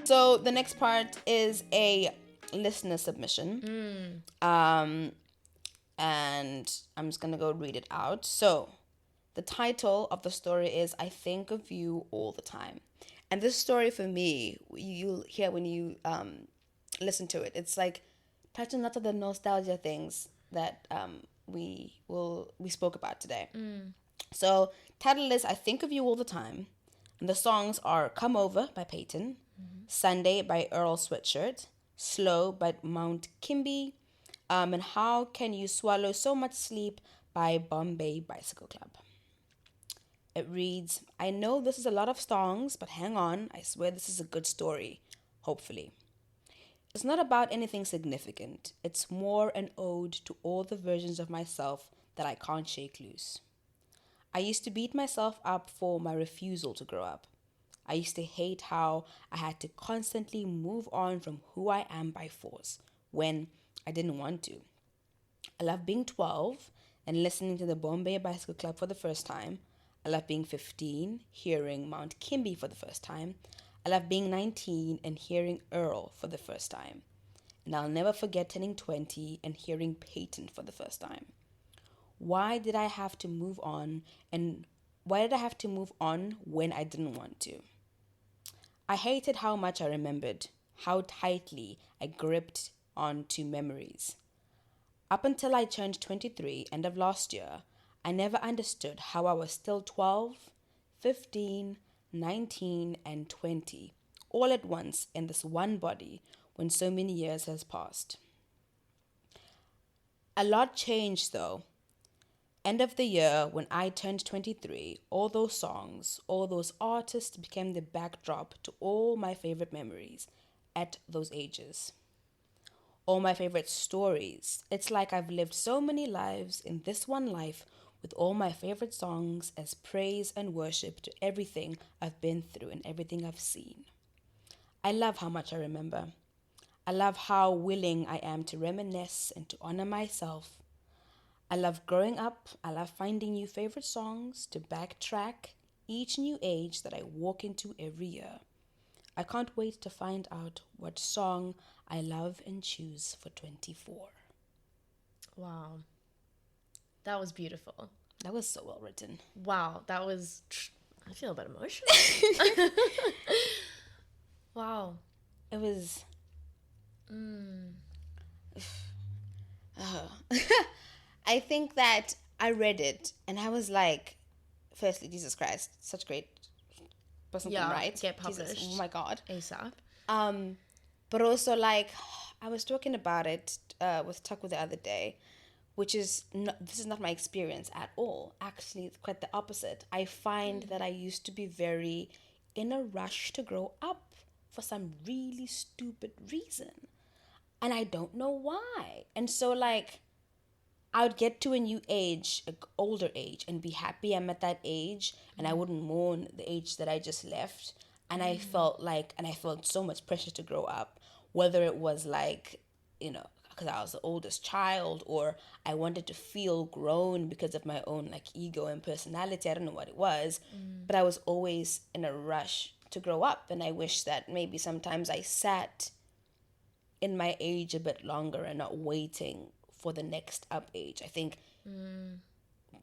So the next part is a listener submission. And I'm just gonna go read it out. So the title of the story is I Think of You All the Time. And this story for me, you'll hear when you listen to it, it's like touching lots of the nostalgia things that we spoke about today. So title is I Think of You All the Time. And the songs are Come Over by Peyton, Sunday by Earl Sweatshirt, Slow by Mount Kimby, and How Can You Swallow So Much Sleep by Bombay Bicycle Club. It reads, I know this is a lot of songs, but hang on, I swear this is a good story, hopefully. It's not about anything significant. It's more an ode to all the versions of myself that I can't shake loose. I used to beat myself up for my refusal to grow up. I used to hate how I had to constantly move on from who I am by force when I didn't want to. I love being 12 and listening to the Bombay Bicycle Club for the first time. I love being 15, hearing Mount Kimby for the first time. I love being 19 and hearing Earl for the first time. And I'll never forget turning 20 and hearing Peyton for the first time. Why did I have to move on, and why did I have to move on when I didn't want to? I hated how much I remembered, how tightly I gripped onto memories. Up until I turned 23, end of last year, I never understood how I was still 12, 15, 19, and 20, all at once in this one body when so many years has passed. A lot changed though. End of the year, when I turned 23, all those songs, all those artists became the backdrop to all my favorite memories at those ages. All my favorite stories. It's like I've lived so many lives in this one life with all my favorite songs as praise and worship to everything I've been through and everything I've seen. I love how much I remember. I love how willing I am to reminisce and to honor myself. I love growing up. I love finding new favorite songs to backtrack each new age that I walk into every year. I can't wait to find out what song I love and choose for 24. Wow. That was beautiful. That was so well written. Wow, that was... I feel a bit emotional. Wow. It was... I think that I read it and I was like, firstly, Jesus Christ, such great person to write. Get published. Jesus, oh my God. ASAP. But also like, I was talking about it with Tucker the other day, which is this is not my experience at all. Actually, it's quite the opposite. I find that I used to be very in a rush to grow up for some really stupid reason. And I don't know why. And so like, I would get to a new age, an older age, and be happy I'm at that age, and I wouldn't mourn the age that I just left. And I felt so much pressure to grow up, whether it was like, because I was the oldest child, or I wanted to feel grown because of my own like ego and personality. I don't know what it was, but I was always in a rush to grow up, and I wish that maybe sometimes I sat in my age a bit longer and not waiting for the next up age. I think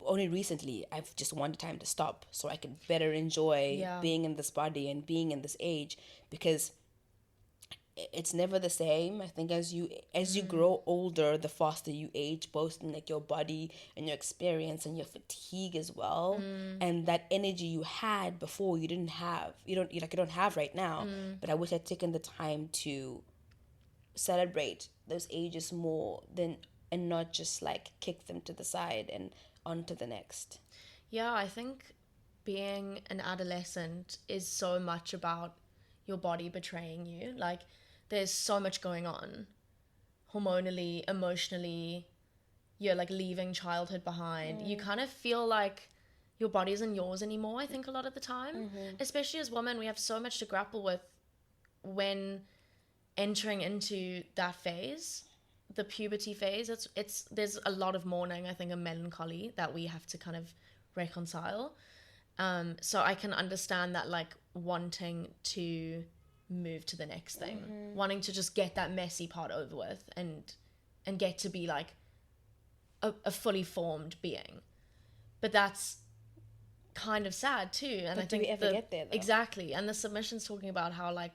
only recently I've just wanted time to stop so I could better enjoy being in this body and being in this age, because it's never the same. I think as you grow older, the faster you age, both in like your body and your experience and your fatigue as well. And that energy you had before you don't have right now. But I wish I'd taken the time to celebrate those ages more and not just like kick them to the side and on to the next. Yeah, I think being an adolescent is so much about your body betraying you. Like, there's so much going on hormonally, emotionally. You're like leaving childhood behind. You kind of feel like your body isn't yours anymore, I think, a lot of the time. Especially as women, we have so much to grapple with when entering into that phase, the puberty phase. There's a lot of mourning, I think, and melancholy that we have to kind of reconcile. So I can understand that, like, wanting to move to the next thing, wanting to just get that messy part over with and get to be like a fully formed being. But that's kind of sad too. And But I do think we ever get there, though? exactly. And the submission's talking about how like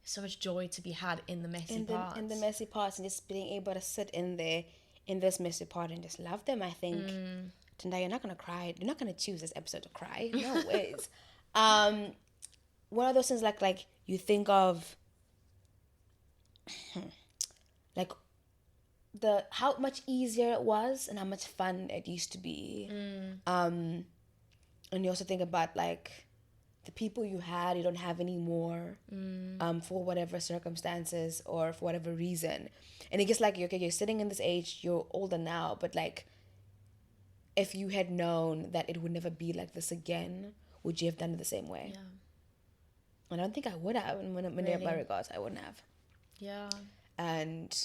there's so much joy to be had in the messy parts. In the messy parts, and just being able to sit in there in this messy part and just love them. I think Tanda, you're not gonna cry. You're not gonna choose this episode to cry. No ways. One of those things like you think of like the how much easier it was and how much fun it used to be. And you also think about like the people you had you don't have anymore, for whatever circumstances or for whatever reason. And it gets like, okay, you're sitting in this age, you're older now, but like if you had known that it would never be like this again, would you have done it the same way? Yeah. I don't think I would have. In many of my regards, I wouldn't have. Yeah. And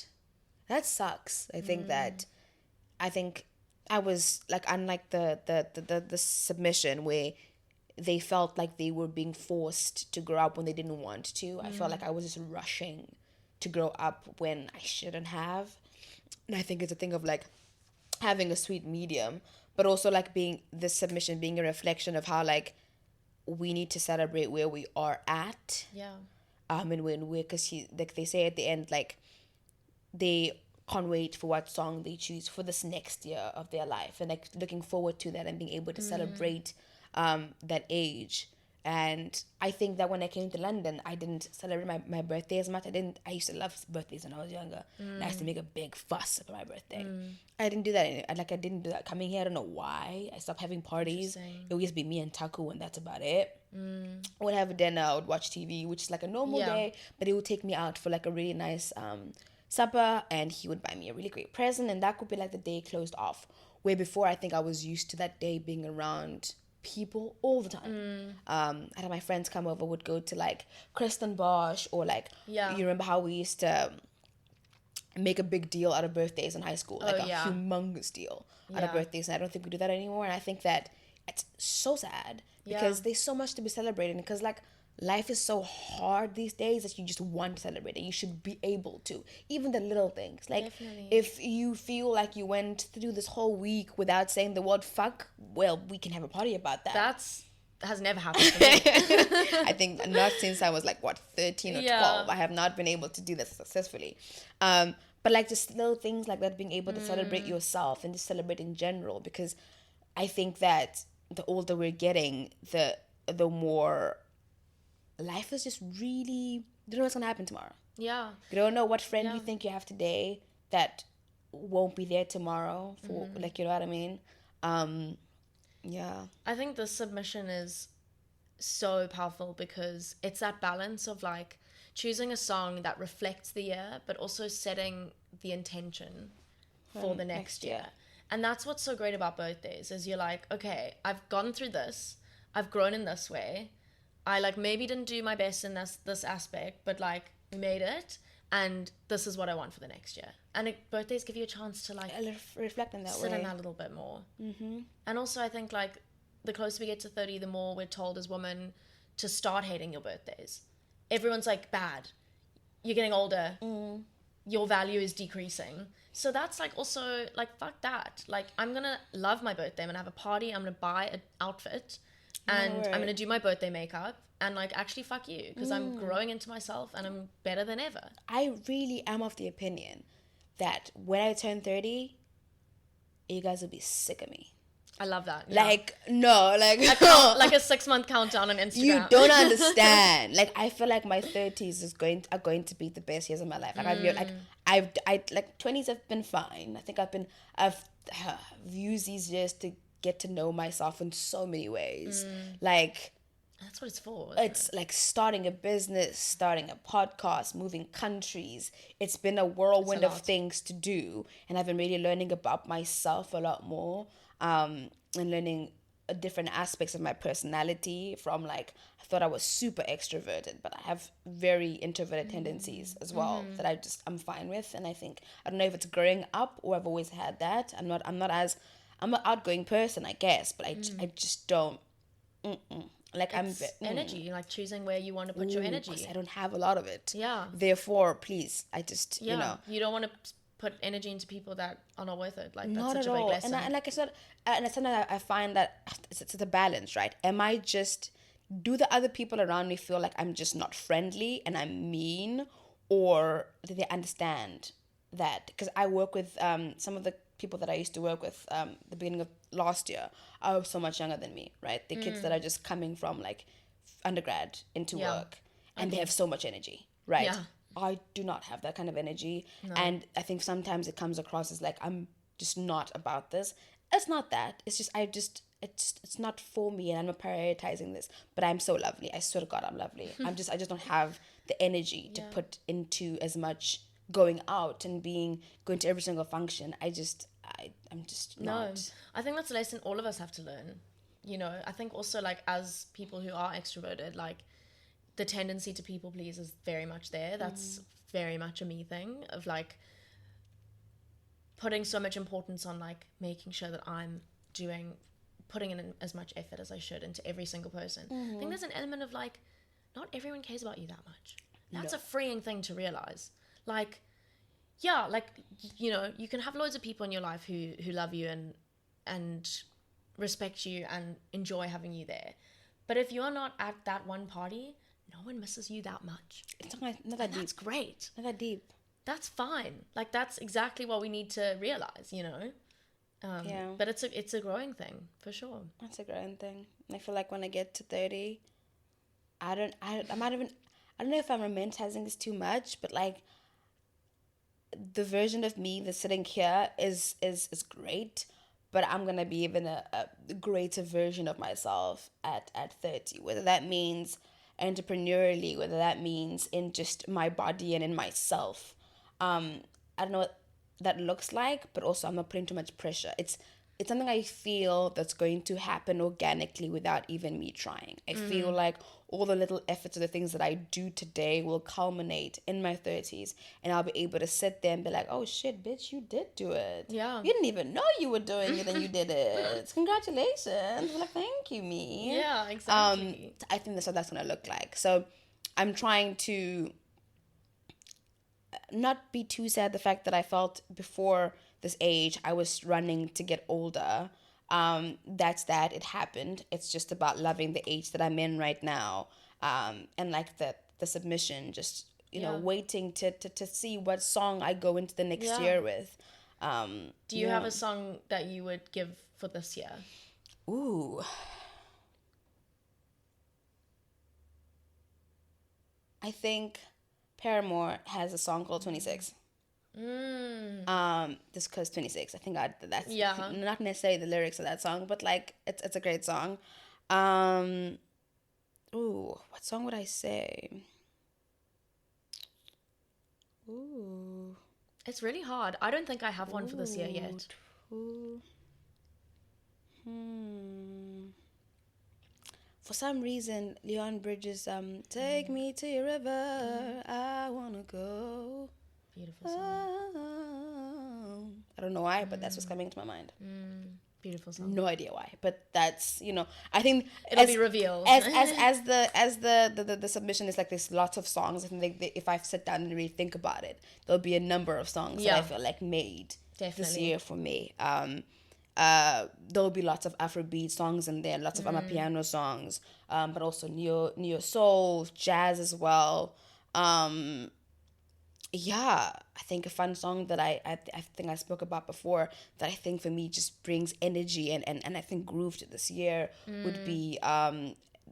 that sucks. I think I was like, unlike the submission where they felt like they were being forced to grow up when they didn't want to. I felt like I was just rushing to grow up when I shouldn't have. And I think it's a thing of like having a sweet medium, but also like being this submission being a reflection of how like we need to celebrate where we are at. Yeah. And when we're, because like they say at the end, like they can't wait for what song they choose for this next year of their life, and like looking forward to that and being able to celebrate that age. And I think that when I came to London, I didn't celebrate my birthday as much. I used to love birthdays when I was younger. And I used to make a big fuss about my birthday. I didn't do that. I didn't do that coming here. I don't know why. I stopped having parties. It would just be me and Taku, and that's about it. I would have a dinner. I would watch TV, which is like a normal day. But it would take me out for like a really nice supper, and he would buy me a really great present, and that could be like the day closed off. Where before, I think I was used to that day being around people all the time. I had my friends come over, would go to like Kristen Bosch, or like you remember how we used to make a big deal out of birthdays in high school, like a humongous deal out of birthdays, and I don't think we do that anymore. And I think that it's so sad because there's so much to be celebrated, because like life is so hard these days that you just want to celebrate, and you should be able to, even the little things. Like if you feel like you went through this whole week without saying the word fuck, well, we can have a party about that. That has never happened to me. I think not since I was like 13 or 12. I have not been able to do that successfully. But like just little things like that, being able to celebrate yourself and just celebrate in general, because I think that the older we're getting, the more life is just really, you don't know what's gonna happen tomorrow. You don't know what friend you think you have today that won't be there tomorrow for like, you know what I mean? I think the submission is so powerful because it's that balance of like choosing a song that reflects the year but also setting the intention for the next year. And that's what's so great about birthdays, is you're like, okay, I've gone through this, I've grown in this way, I like maybe didn't do my best in this aspect, but like we made it, and this is what I want for the next year. And birthdays give you a chance to like reflect in that sit way, in that a little bit more. And also I think like the closer we get to 30, the more we're told as women to start hating your birthdays. Everyone's like, bad, you're getting older, your value is decreasing. So that's like also like, fuck that. Like I'm gonna love my birthday, I'm gonna have a party, I'm gonna buy an outfit, and I'm gonna do my birthday makeup, and like actually fuck you, because I'm growing into myself and I'm better than ever. I really am of the opinion that when I turn 30, you guys will be sick of me. I love that. Like, no, like like a 6-month countdown on Instagram. You don't understand. Like, I feel like my 30s are going to be the best years of my life. Like, I've 20s have been fine. I think I've used these years to get to know myself in so many ways. Like, that's what it's for. It's like starting a business, starting a podcast, moving countries. It's been a whirlwind of things to do, and I've been really learning about myself a lot more, and learning different aspects of my personality. From like, I thought I was super extroverted, but I have very introverted tendencies as well that I'm fine with. And I think, I don't know if it's growing up or I've always had that. I'm an outgoing person, I guess, but I just don't. Like It's energy, like choosing where you want to put your because energy. I don't have a lot of it. Yeah. Therefore, please, I just, Yeah. You don't want to put energy into people that are not worth it. Like, that's not such at a big all. lesson. And like I said, and it's something I find that it's the balance, right? Am I just, do the other people around me feel like I'm just not friendly and I'm mean, or do they understand that? Because I work with some of the people that I used to work with the beginning of last year are so much younger than me, right? The kids that are just coming from like undergrad into Yeah. work, and they have so much energy, right? Yeah. I do not have that kind of energy. No. And I think sometimes it comes across as like I'm just not about this. It's not that. It's just it's not for me, and I'm not prioritizing this. But I'm so lovely. I swear to God, I'm lovely. I just don't have the energy to put into as much going out and going to every single function. I'm just No. not. I think that's a lesson all of us have to learn. You know, I think also, like, as people who are extroverted, like, the tendency to people please is very much there. That's very much a me thing of, like, putting so much importance on, like, making sure that I'm putting in as much effort as I should into every single person. I think there's an element of, like, not everyone cares about you that much. That's a freeing thing to realize. Like, yeah, like, you know, you can have loads of people in your life who love you and respect you and enjoy having you there. But if you're not at that one party, no one misses you that much. It's not that deep. That's great. Not that deep. That's fine. Like, that's exactly what we need to realize, you know? Yeah. But it's a growing thing, for sure. That's a growing thing. I feel like when I get to 30, I don't know if I'm romanticizing this too much, but like the version of me that's sitting here is great, but I'm gonna be even a greater version of myself at 30. Whether that means entrepreneurially, whether that means in just my body and in myself. I don't know what that looks like, but also I'm not putting too much pressure. It's something I feel that's going to happen organically without even me trying. I feel like all the little efforts of the things that I do today will culminate in my 30s, and I'll be able to sit there and be like, oh shit, bitch, you did do it. Yeah. You didn't even know you were doing it and you did it. Congratulations. Like, thank you, me. Yeah, exactly. I think that's what that's going to look like. So I'm trying to not be too sad the fact that I felt before this age I was running to get older. That's that. It happened. It's just about loving the age that I'm in right now. And like the submission, just waiting to see what song I go into the next year with. Do you have a song that you would give for this year? Ooh. I think Paramore has a song called 26. Just because 26, I think that's not necessarily the lyrics of that song, but like it's a great song. Ooh, what song would I say? Ooh, It's really hard. I don't think I have one for this year yet. For some reason, Leon Bridges, "Take Me to Your River, I Wanna Go." Beautiful song. I don't know why, but that's what's coming to my mind. Beautiful song. No idea why, but that's I think it'll be revealed as the submission is like there's lots of songs. I think if I sit down and really think about it, there'll be a number of songs that I feel like made this year for me. There'll be lots of Afrobeat songs in there, lots of Amapiano songs, but also neo soul, jazz as well. Yeah, I think a fun song that I think I spoke about before that I think for me just brings energy and I think groove to this year would be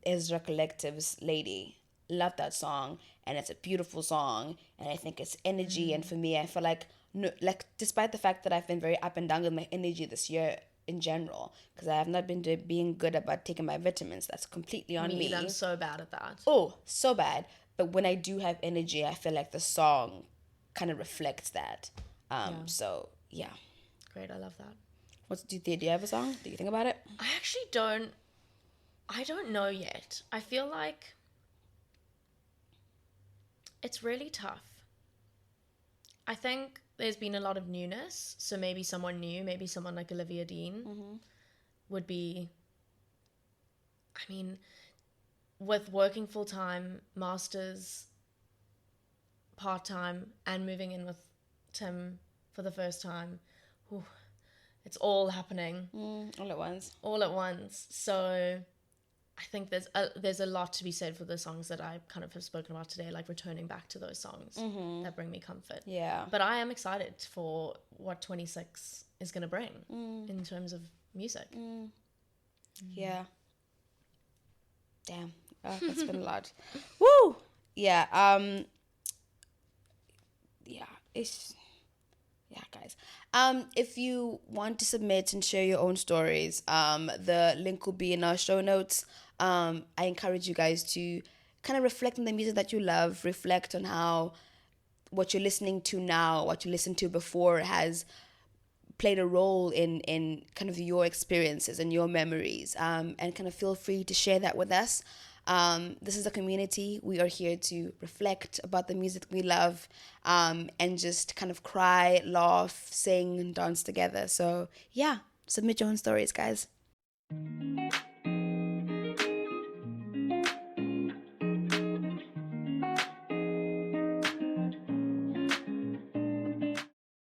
Ezra Collective's Lady. Love that song, and it's a beautiful song, and I think it's energy, and for me I feel like despite the fact that I've been very up and down with my energy this year in general, because I have not been being good about taking my vitamins. That's completely on me. I'm so bad at that. Oh, so bad. But when I do have energy, I feel like the song kind of reflects that. So yeah. Great, I love that. Do you have a song? Do you think about it? I actually don't. I don't know yet. I feel like it's really tough. I think there's been a lot of newness, so maybe someone new, maybe someone like Olivia Dean would be. I mean, with working full time, masters part time, and moving in with Tim for the first time, whew, it's all happening All at once. all at once. So I think there's a lot to be said for the songs that I kind of have spoken about today, like returning back to those songs that bring me comfort. Yeah. But I am excited for what 26 is going to bring in terms of music. Yeah. Damn. Oh, that's been a lot. Woo! Yeah. Yeah. Yeah, guys. If you want to submit and share your own stories, the link will be in our show notes. I encourage you guys to kind of reflect on the music that you love, reflect on how what you're listening to now, what you listened to before has played a role in kind of your experiences and your memories, and kind of feel free to share that with us. This is a community. We are here to reflect about the music we love, and just kind of cry, laugh, sing, and dance together. So yeah, submit your own stories, guys.